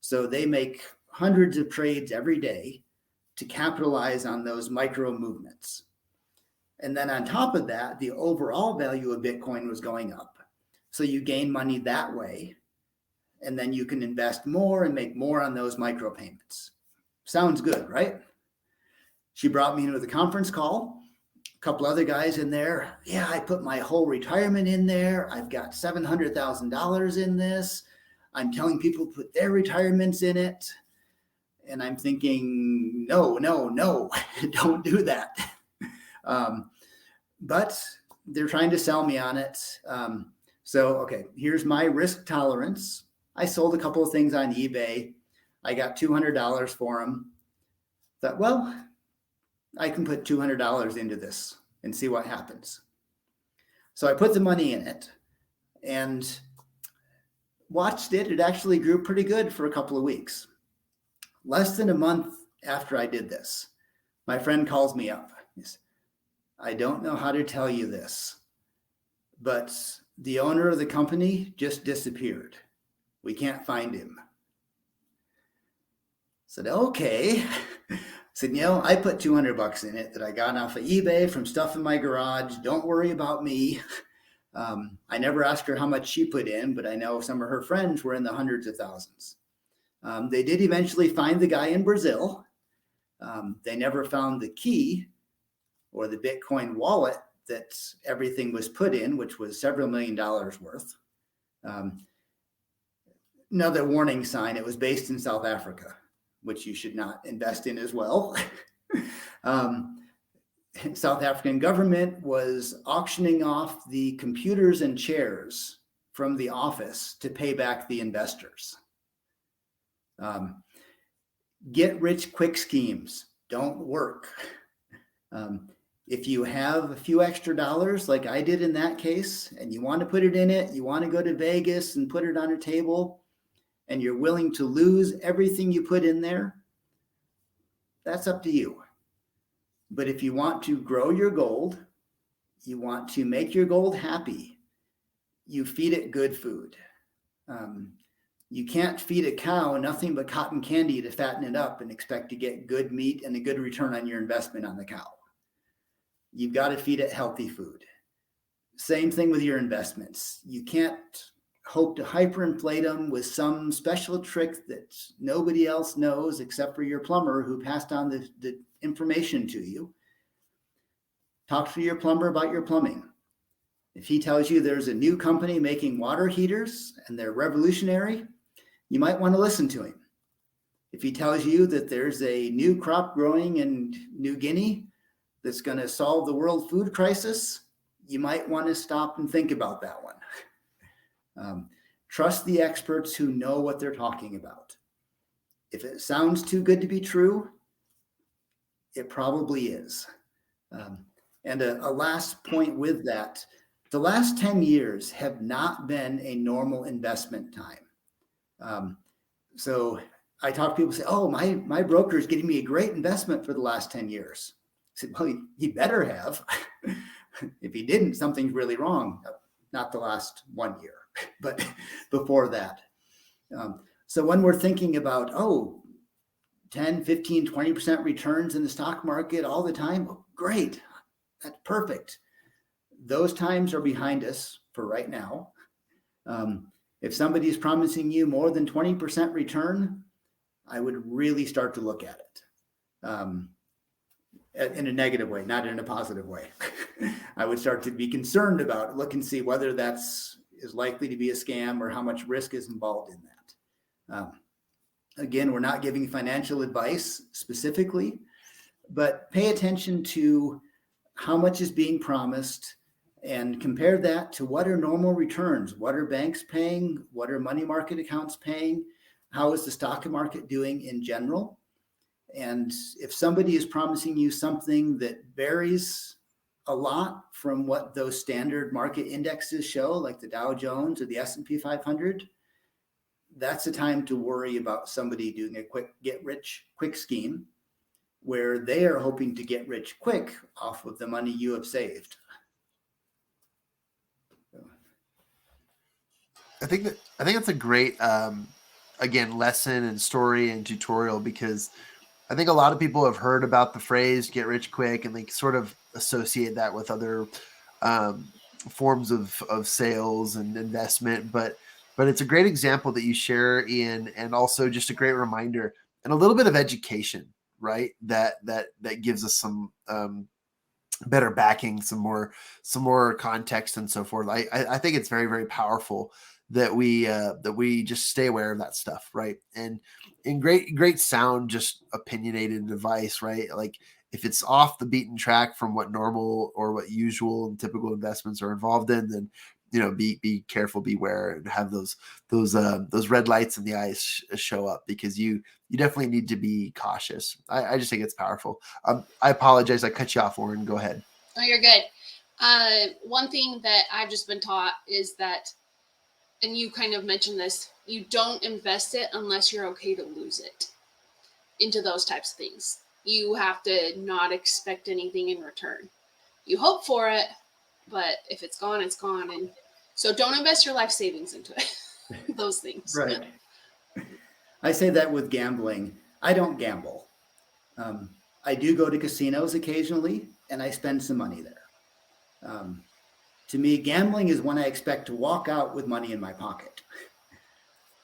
So they make hundreds of trades every day to capitalize on those micro movements. And then on top of that, the overall value of Bitcoin was going up. So you gain money that way, and then you can invest more and make more on those micro payments. Sounds good, right? She brought me into the conference call. A couple other guys in there. Yeah, I put my whole retirement in there. I've got $700,000 in this. I'm telling people to put their retirements in it. And I'm thinking, no, don't do that. But they're trying to sell me on it. Okay, here's my risk tolerance. I sold a couple of things on eBay. I got $200 for them. Thought, well, I can put $200 into this and see what happens. So I put the money in it and watched it. It actually grew pretty good for a couple of weeks. Less than a month after I did this, my friend calls me up. He says, I don't know how to tell you this, but the owner of the company just disappeared. We can't find him. I said, okay. I said, I put $200 in it that I got off of eBay from stuff in my garage. Don't worry about me. I never asked her how much she put in, but I know some of her friends were in the hundreds of thousands. They did eventually find the guy in Brazil. They never found the key or the Bitcoin wallet that everything was put in, which was several $1 million worth. Another warning sign, it was based in South Africa, which you should not invest in as well. South African government was auctioning off the computers and chairs from the office to pay back the investors. Get rich quick schemes don't work. If you have a few extra dollars, like I did in that case, and you want to put it in it, you want to go to Vegas and put it on a table, and you're willing to lose everything you put in there, that's up to you. But if you want to grow your gold, you want to make your gold happy, you feed it good food. You can't feed a cow nothing but cotton candy to fatten it up and expect to get good meat and a good return on your investment on the cow. You've got to feed it healthy food. Same thing with your investments. You can't hope to hyperinflate them with some special trick that nobody else knows except for your plumber who passed on the information to you. Talk to your plumber about your plumbing. If he tells you there's a new company making water heaters and they're revolutionary, you might want to listen to him. If he tells you that there's a new crop growing in New Guinea that's going to solve the world food crisis, you might want to stop and think about that one. Trust the experts who know what they're talking about. If it sounds too good to be true, it probably is. And a last point with that, the last 10 years have not been a normal investment time. So I talk to people say, oh, my broker is getting me a great investment for the last 10 years. I said, well, he better have. If he didn't, something's really wrong. Not the last 1 year, but before that. So when we're thinking about, 10, 15, 20% returns in the stock market all the time, great. That's perfect. Those times are behind us for right now. If somebody is promising you more than 20% return, I would really start to look at it in a negative way, not in a positive way. I would start to be concerned about it, look and see whether that's is likely to be a scam or how much risk is involved in that. Again, we're not giving financial advice specifically, but pay attention to how much is being promised and compare that to what are normal returns. What are banks paying? What are money market accounts paying? How is the stock market doing in general? And if somebody is promising you something that varies a lot from what those standard market indexes show, like the Dow Jones or the S&P 500, that's a time to worry about somebody doing a quick get rich quick scheme where they are hoping to get rich quick off of the money you have saved. I think that's a great again lesson and story and tutorial, because I think a lot of people have heard about the phrase "get rich quick" and they sort of associate that with other forms of sales and investment. But it's a great example that you share, Ian, and also just a great reminder and a little bit of education, right? That gives us some better backing, some more context and so forth. I think it's very, very powerful that we just stay aware of that stuff, right? And in great sound, just opinionated advice, right? Like if it's off the beaten track from what normal or what usual and typical investments are involved in, then be careful, beware, and have those red lights in the eyes show up, because you definitely need to be cautious. I just think it's powerful. I apologize, I cut you off, Warren. Go ahead. Oh, you're good. One thing that I've just been taught is that, and you kind of mentioned this, you don't invest it unless you're okay to lose it into those types of things. You have to not expect anything in return. You hope for it, but if it's gone, it's gone. And so don't invest your life savings into it. Those things. Right. I say that with gambling. I don't gamble. I do go to casinos occasionally, and I spend some money there. To me, gambling is when I expect to walk out with money in my pocket.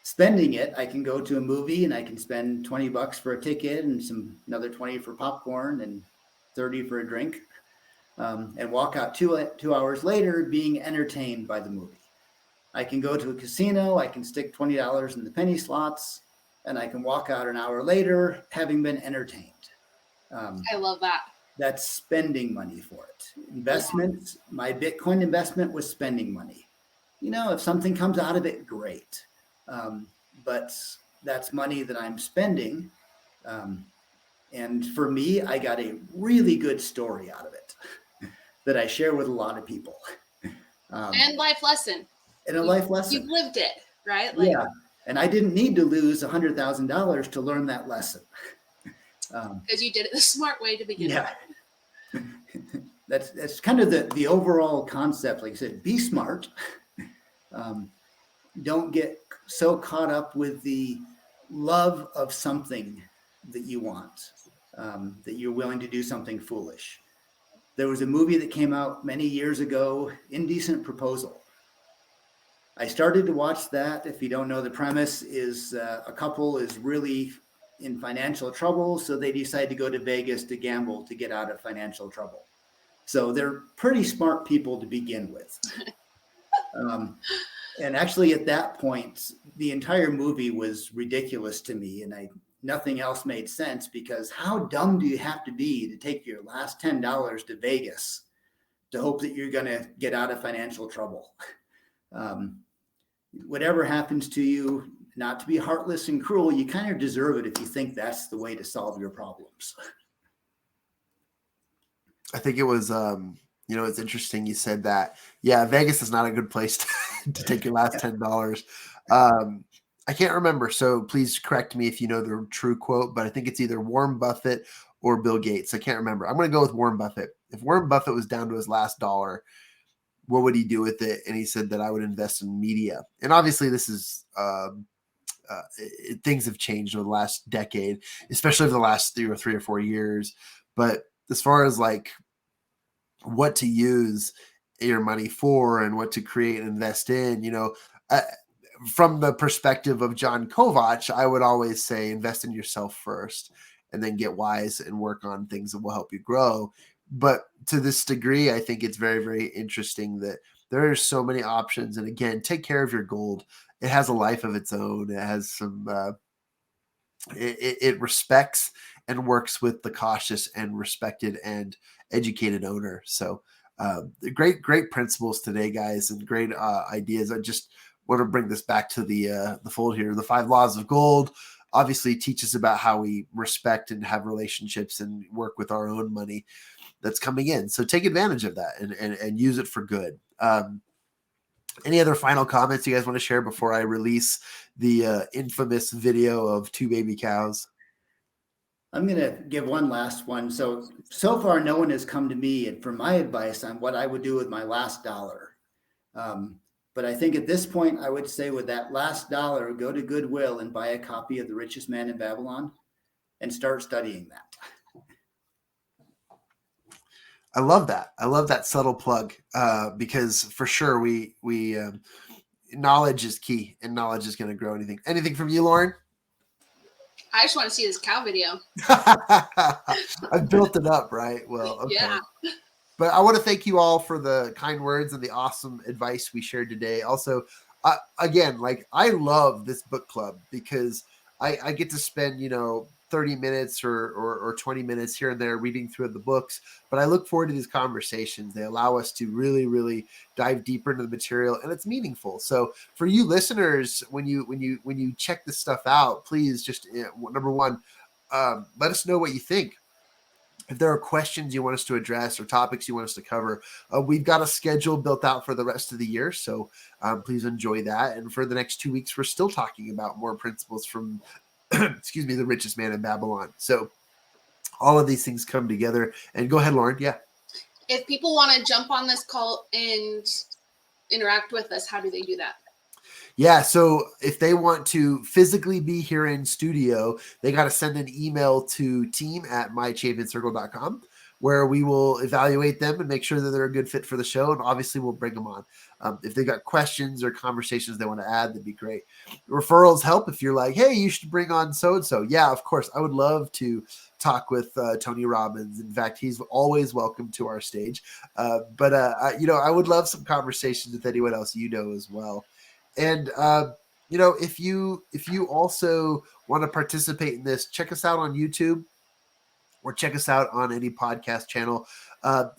Spending it, I can go to a movie and I can spend $20 for a ticket and another 20 for popcorn and 30 for a drink, and walk out two hours later being entertained by the movie. I can go to a casino, I can stick $20 in the penny slots, and I can walk out an hour later having been entertained. I love that. That's spending money for it. Investments, my Bitcoin investment was spending money. If something comes out of it, great. But that's money that I'm spending. And for me, I got a really good story out of it that I share with a lot of people. And life lesson. And a life lesson. You've lived it, right? Yeah. And I didn't need to lose $100,000 to learn that lesson. Because you did it the smart way to begin with. That's kind of the overall concept. Like I said, be smart. Don't get so caught up with the love of something that you want, that you're willing to do something foolish. There was a movie that came out many years ago, Indecent Proposal. I started to watch that. If you don't know, the premise is a couple is really in financial trouble, so they decide to go to Vegas to gamble to get out of financial trouble. So they're pretty smart people to begin with. And actually at that point, the entire movie was ridiculous to me, and nothing else made sense, because how dumb do you have to be to take your last $10 to Vegas to hope that you're going to get out of financial trouble? Whatever happens to you, not to be heartless and cruel, you kind of deserve it if you think that's the way to solve your problems. I think it was, it's interesting you said that. Yeah, Vegas is not a good place to take your last $10. I can't remember, so please correct me if you know the true quote, but I think it's either Warren Buffett or Bill Gates. I can't remember. I'm going to go with Warren Buffett. If Warren Buffett was down to his last dollar, what would he do with it? And he said that I would invest in media. And obviously this is things have changed over the last decade, especially over the last 3 or 4 years. But as far as like what to use your money for and what to create and invest in, from the perspective of Jon Kovach, I would always say invest in yourself first and then get wise and work on things that will help you grow. But to this degree, I think it's very, very interesting that there are so many options. And again, take care of your gold. It has a life of its own. It has some, it respects and works with the cautious and respected and educated owner. So great principles today, guys, and great ideas. I just want to bring this back to the fold here. The 5 laws of gold obviously teaches about how we respect and have relationships and work with our own money that's coming in. So take advantage of that and use it for good. Any other final comments you guys want to share before I release the infamous video of 2 baby cows? I'm going to give one last one. So far, no one has come to me for my advice on what I would do with my last dollar. But I think at this point, I would say with that last dollar, go to Goodwill and buy a copy of The Richest Man in Babylon and start studying that. I love that. I love that subtle plug because for sure we knowledge is key and knowledge is going to grow anything. Anything from you, Lauren? I just want to see this cow video. I built it up, right? Well, okay. Yeah. But I want to thank you all for the kind words and the awesome advice we shared today. Also, again, like I love this book club because I get to spend, 30 minutes or 20 minutes here and there reading through the books, but I look forward to these conversations. They allow us to really, really dive deeper into the material, and it's meaningful. So for you listeners, when you check this stuff out, please just number one, let us know what you think. If there are questions you want us to address or topics you want us to cover, we've got a schedule built out for the rest of the year. So please enjoy that. And for the next 2 weeks, we're still talking about more principles from The Richest Man in Babylon. So all of these things come together. And go ahead, Lauren. Yeah. If people want to jump on this call and interact with us, how do they do that? Yeah, so if they want to physically be here in studio, they got to send an email to team@mychampioncircle.com, where we will evaluate them and make sure that they're a good fit for the show. And obviously we'll bring them on. If they've got questions or conversations they want to add, that'd be great. Referrals help if you're like, hey, you should bring on so-and-so. Yeah, of course. I would love to talk with Tony Robbins. In fact, he's always welcome to our stage. But I would love some conversations with anyone else as well. And if you also want to participate in this, check us out on YouTube or check us out on any podcast channel.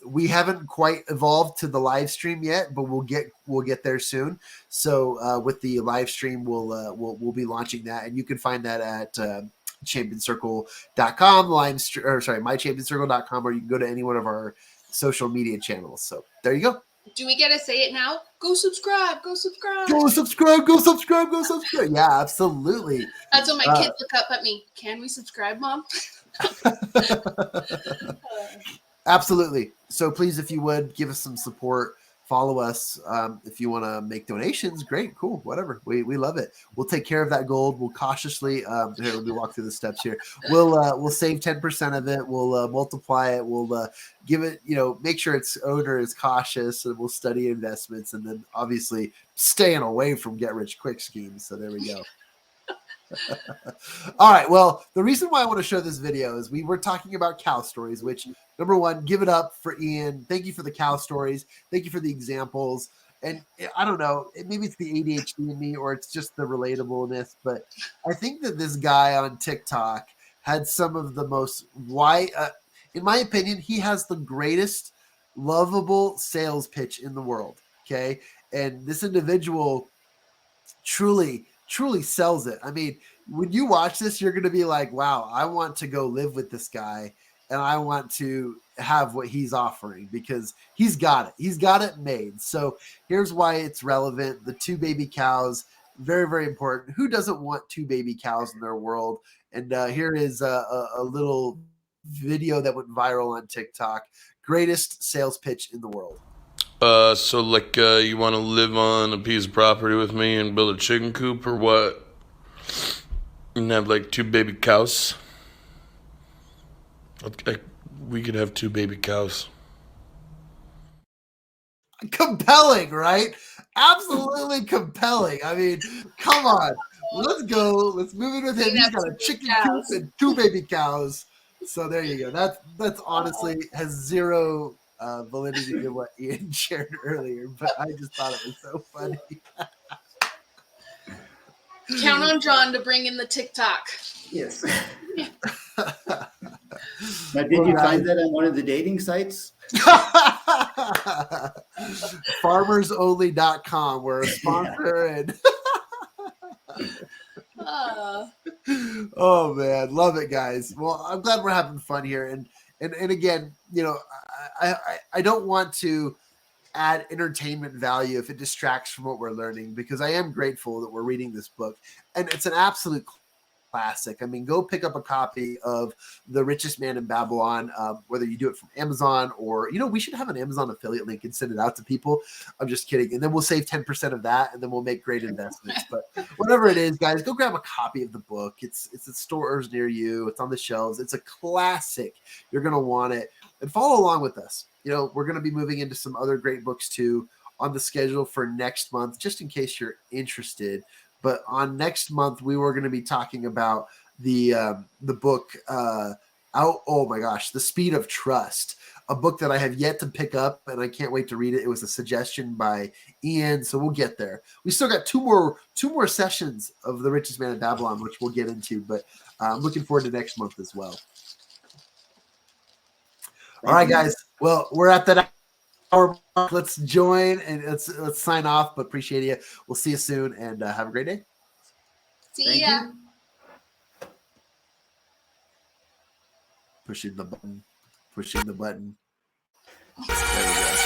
We haven't quite evolved to the live stream yet, but we'll get there soon. So with the live stream, we'll be launching that, and you can find that at championcircle.com, mychampioncircle.com, or you can go to any one of our social media channels. So there you go. Do we get to say it now? Go subscribe, go subscribe. Go subscribe, go subscribe, go subscribe. Yeah, absolutely. That's when my kids look up at me. Can we subscribe, Mom? Absolutely. So please, if you would, give us some support. Follow us. If you want to make donations, great, cool, whatever. We love it. We'll take care of that gold. We'll cautiously, here, let me walk through the steps here. We'll save 10% of it. We'll multiply it. We'll give it, make sure its owner is cautious, and we'll study investments, and then obviously staying away from get rich quick schemes. So there we go. All right. Well, the reason why I want to show this video is we were talking about cow stories, which, number one, give it up for Ian. Thank you for the cow stories. Thank you for the examples. And I don't know, maybe it's the ADHD in me, or it's just the relatableness, but I think that this guy on TikTok had some of the most in my opinion, he has the greatest lovable sales pitch in the world. Okay. And this individual truly sells it. I mean, when you watch this, you're going to be like, wow, I want to go live with this guy, and I want to have what he's offering, because he's got it. He's got it made. So here's why it's relevant. The 2 baby cows, very, very important. Who doesn't want 2 baby cows in their world? And here is a little video that went viral on TikTok. Greatest sales pitch in the world. So you want to live on a piece of property with me and build a chicken coop, or what? And have 2 baby cows? We could have 2 baby cows. Compelling, right? Absolutely compelling. I mean, come on. Let's go. Let's move in with him. He's got a chicken coop and 2 baby cows. So there you go. That's honestly has zero validity to what Ian shared earlier, but I just thought it was so funny. Count on John to bring in the TikTok. Yes. Now, did you find that on one of the dating sites? Farmersonly.com. We're a sponsor. And oh man, love it, guys. Well, I'm glad we're having fun here. And again, I don't want to add entertainment value if it distracts from what we're learning, because I am grateful that we're reading this book, and it's an absolute classic. I mean, go pick up a copy of The Richest Man in Babylon, whether you do it from Amazon or, we should have an Amazon affiliate link and send it out to people. I'm just kidding. And then we'll save 10% of that, and then we'll make great investments. But whatever it is, guys, go grab a copy of the book. It's at stores near you. It's on the shelves. It's a classic. You're going to want it. And follow along with us. We're going to be moving into some other great books too on the schedule for next month, just in case you're interested. But on next month, we were going to be talking about the book, The Speed of Trust, a book that I have yet to pick up, and I can't wait to read it. It was a suggestion by Ian, so we'll get there. We still got two more sessions of The Richest Man in Babylon, which we'll get into, but I'm looking forward to next month as well. All right, guys. Well, we're at that hour mark. Let's join and let's sign off. But appreciate you. We'll see you soon, and have a great day. See ya. Pushing the button. There we go.